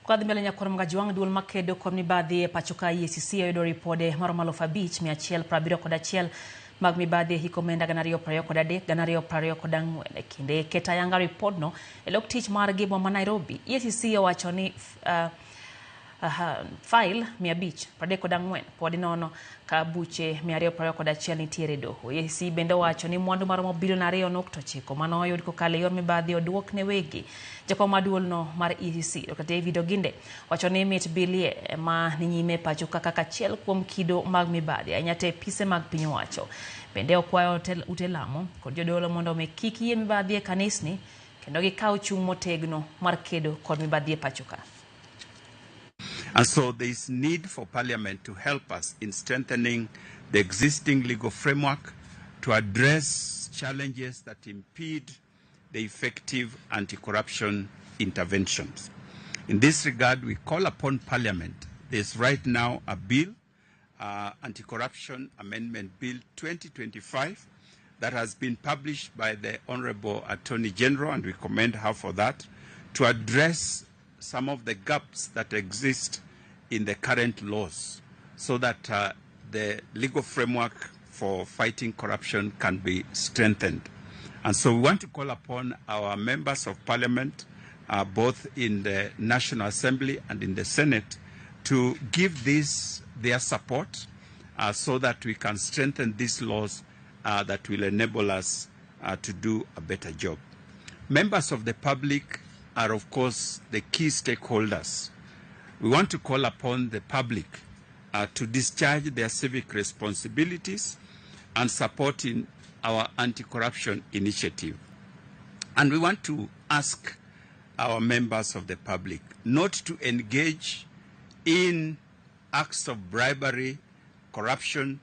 Kwa dhimele nyakoro mgajiwang duol makedo kwa mibadhi pachoka EACC yodo ripode maromalo fabich miachiel prabiro koda chiel mag mibadhi hikomenda ganario prayo koda dek ganario prayo koda ngwene kinde keta yanga ripodno elok tich mar gibo ma Nairobi. EACC owacho ni file 534 pod nono ka buche 221 nitiere doho. EACC bende owacho ni mwandu maromo bilion 2.9 mano oyud kokalo yor mibadhi oduok ne wegi. Jakom maduol no mar EACC Dr. David Oginde wacho ni mit bilie ma ni nyime pachoka kaka chiel kuom kido mag mibadhi anyate pise mag piny owacho. Bende okwayo ute lamo kod jodolo mondo me kik yie mibadhi e kanisni kendo gikaw chung' motegno mar kedo kod mibadhi e pachoka. And so there is need for Parliament to help us in strengthening the existing legal framework to address challenges that impede the effective anti-corruption interventions. In this regard, we call upon Parliament. There's right now a bill, Anti-Corruption Amendment Bill 2025, that has been published by the Honorable Attorney General, and we commend her for that, to address some of the gaps that exist in the current laws so that the legal framework for fighting corruption can be strengthened. And so we want to call upon our members of Parliament, both in the National Assembly and in the Senate, to give this their support so that we can strengthen these laws that will enable us to do a better job. Members of the public are, of course, the key stakeholders. We want to call upon the public to discharge their civic responsibilities and supporting our anti-corruption initiative. And we want to ask our members of the public not to engage in acts of bribery, corruption,